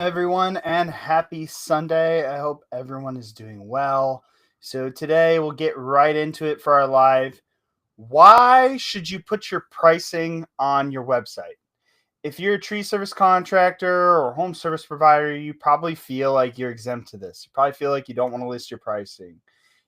Everyone, and happy Sunday. I hope everyone is doing well. So, today we'll get right into it for our live. Why should you put your pricing on your website? If you're a tree service contractor or home service provider, you probably feel like you're exempt to this. You probably feel like you don't want to list your pricing.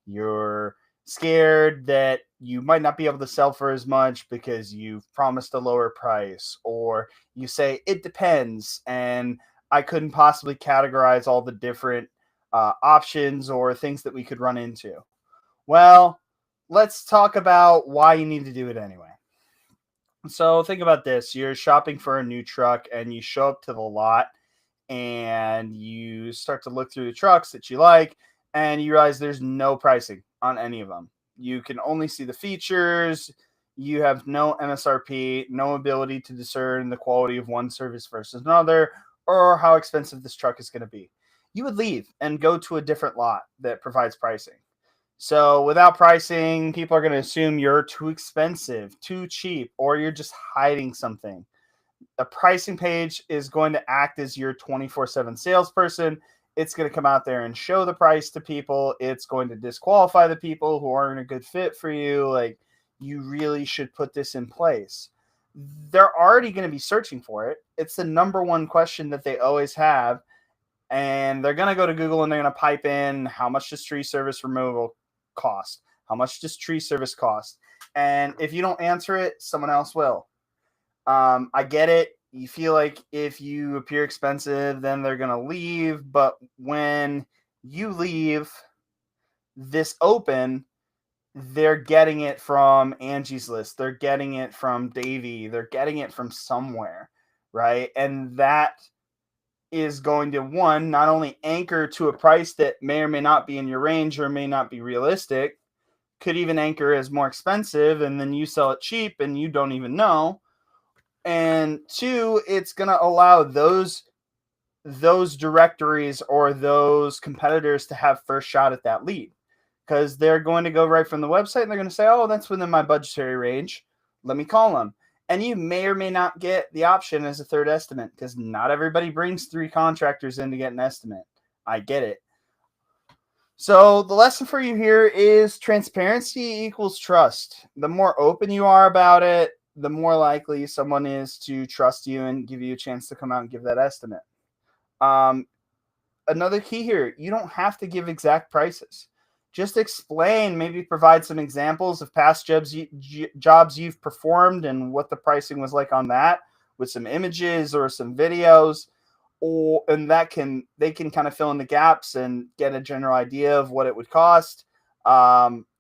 You're scared that you might not be able to sell for as much because you've promised a lower price, or you say it depends, and I couldn't possibly categorize all the different options or things that we could run into. Well, let's talk about why you need to do it anyway. So think about this. You're shopping for a new truck and you show up to the lot and you start to look through the trucks that you like and you realize there's no pricing on any of them. You can only see the features. You have no MSRP, no ability to discern the quality of one service versus another or how expensive this truck is going to be. You would leave and go to a different lot that provides pricing. So without pricing, people are going to assume you're too expensive, too cheap, or you're just hiding something. A pricing page is going to act as your 24/7 salesperson. It's going to come out there and show the price to people. It's going to disqualify the people who aren't a good fit for you. Like, you really should put this in place. They're already going to be searching for it. It's the number one question that they always have. And they're going to go to Google and they're going to pipe in, how much does tree service removal cost? How much does tree service cost? And if you don't answer it, someone else will. I get it. You feel like if you appear expensive, then they're going to leave. But when you leave this open, they're getting it from Angie's List. They're getting it from Davey. They're getting it from somewhere, right? And that is going to, one, not only anchor to a price that may or may not be in your range or may not be realistic, could even anchor as more expensive, and then you sell it cheap and you don't even know. And two, it's going to allow those directories or those competitors to have first shot at that lead, because they're going to go right from the website and they're going to say, oh, that's within my budgetary range, let me call them. And you may or may not get the option as a third estimate, because not everybody brings three contractors in to get an estimate. I get it. So the lesson for you here is transparency equals trust. The more open you are about it, the more likely someone is to trust you and give you a chance to come out and give that estimate. Um, Another key here, you don't have to give exact prices. Just explain, maybe provide some examples of past jobs you've performed and what the pricing was like on that, with some images or some videos, or and that can they can kind of fill in the gaps and get a general idea of what it would cost.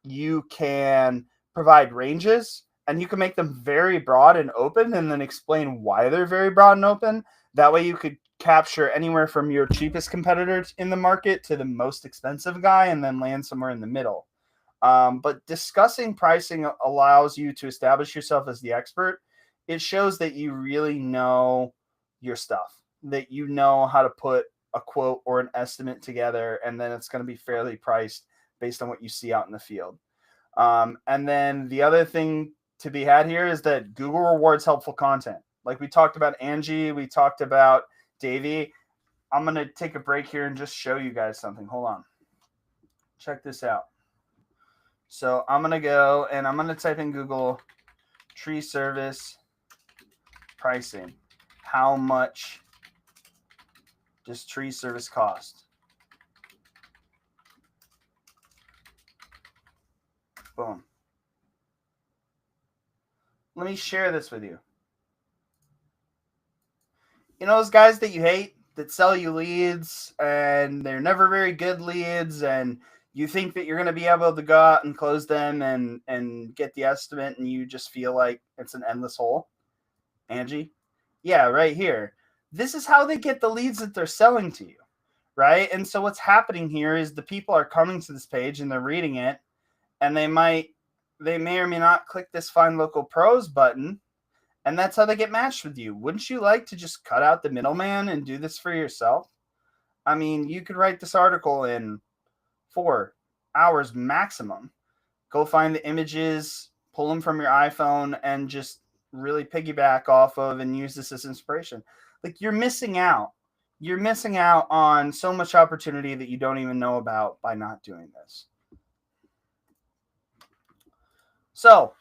You can provide ranges, and you can make them very broad and open, and then explain why they're very broad and open. That way, you could capture anywhere from your cheapest competitors in the market to the most expensive guy, and then land somewhere in the middle. But discussing pricing allows you to establish yourself as the expert. It shows that you really know your stuff, that you know how to put a quote or an estimate together, and then it's going to be fairly priced based on what you see out in the field. And then the other thing to be had here is that Google rewards helpful content. Like we talked about Angie, we talked about Davey. I'm going to take a break here and just show you guys something. Hold on. Check this out. So I'm going to go and I'm going to type in Google tree service pricing. How much does tree service cost? Boom. Let me share this with you. You know those guys that you hate that sell you leads and they're never very good leads, and you think that you're going to be able to go out and close them and get the estimate, and you just feel like it's an endless hole? Angie? Yeah, right here. This is how they get the leads that they're selling to you, right? And so what's happening here is the people are coming to this page and they're reading it, and they may or may not click this Find Local Pros button, and that's how they get matched with you. Wouldn't you like to just cut out the middleman and do this for yourself? I mean, you could write this article in 4 hours maximum. Go find the images, pull them from your iPhone, and just really piggyback off of and use this as inspiration. Like, you're missing out. you're missing out on so much opportunity that you don't even know about by not doing this. So,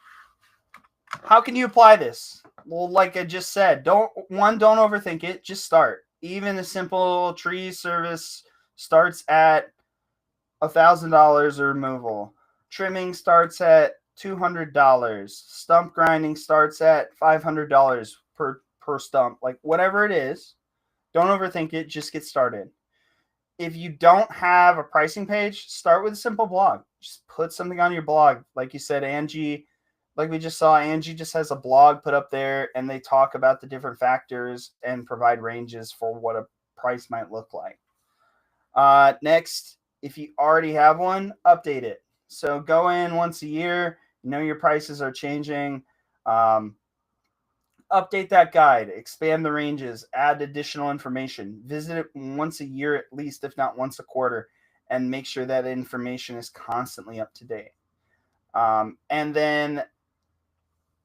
how can you apply this? Well, like I just said, don't overthink it, just start. Even a simple tree service starts at $1,000 a removal. Trimming starts at $200. Stump grinding starts at $500 per stump. Like whatever it is, don't overthink it. Just get started. If you don't have a pricing page, start with a simple blog. Just put something on your blog. Like you said, Angie, like we just saw, Angie just has a blog put up there and they talk about the different factors and provide ranges for what a price might look like. Next, if you already have one, update it. So go in once a year, you know your prices are changing. Update that guide, expand the ranges, add additional information, visit it once a year at least, if not once a quarter, and make sure that information is constantly up to date. And then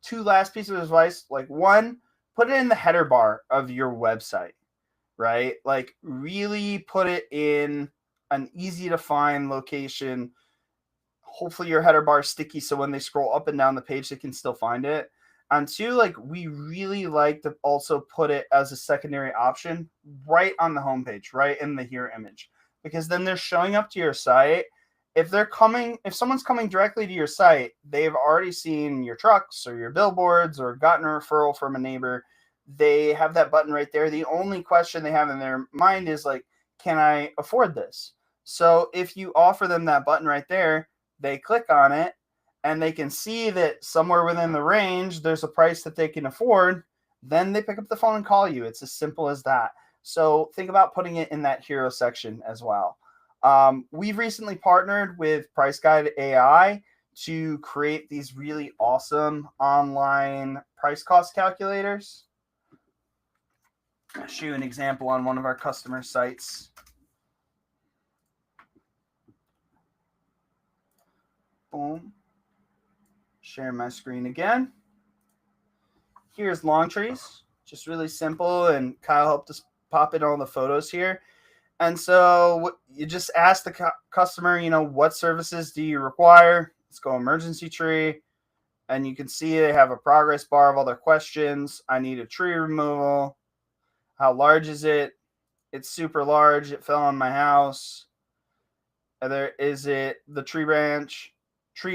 two last pieces of advice, like one, put it in the header bar of your website, right? Like really put it in an easy to find location. Hopefully your header bar is sticky so when they scroll up and down the page they can still find it. And two, like we really like to also put it as a secondary option right on the homepage, right in the here image, because then they're showing up to your site. If someone's coming directly to your site, they've already seen your trucks or your billboards or gotten a referral from a neighbor. They have that button right there. The only question they have in their mind is like, can I afford this? So if you offer them that button right there, they click on it and they can see that somewhere within the range, there's a price that they can afford. Then they pick up the phone and call you. It's as simple as that. So think about putting it in that hero section as well. We've recently partnered with Price Guide AI to create these really awesome online price cost calculators. I'll show you an example on one of our customer sites. Boom. Share my screen again. Here's Longtrees, just really simple, and Kyle helped us pop in all the photos here. And so you just ask the customer, what services do you require? Let's go emergency tree. And you can see they have a progress bar of all their questions. I need a tree removal. How large is it? It's super large. It fell on my house. Is it the tree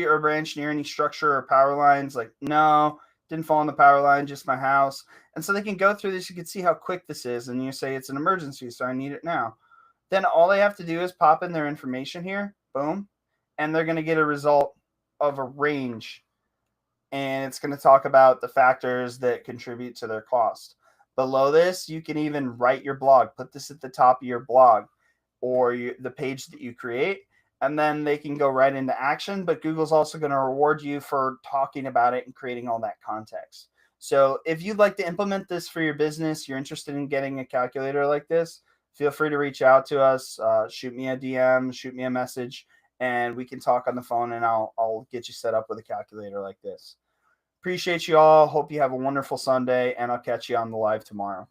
or branch near any structure or power lines? Like, no, didn't fall on the power line, just my house. And so they can go through this. You can see how quick this is. And you say it's an emergency, so I need it now. Then all they have to do is pop in their information here. Boom. And they're going to get a result of a range. And it's going to talk about the factors that contribute to their cost. Below this, you can even write your blog. Put this at the top of your blog or the page that you create. And then they can go right into action. But Google's also going to reward you for talking about it and creating all that context. So if you'd like to implement this for your business, you're interested in getting a calculator like this, feel free to reach out to us. Shoot me a DM, shoot me a message, and we can talk on the phone, and I'll get you set up with a calculator like this. Appreciate you all. Hope you have a wonderful Sunday, and I'll catch you on the live tomorrow.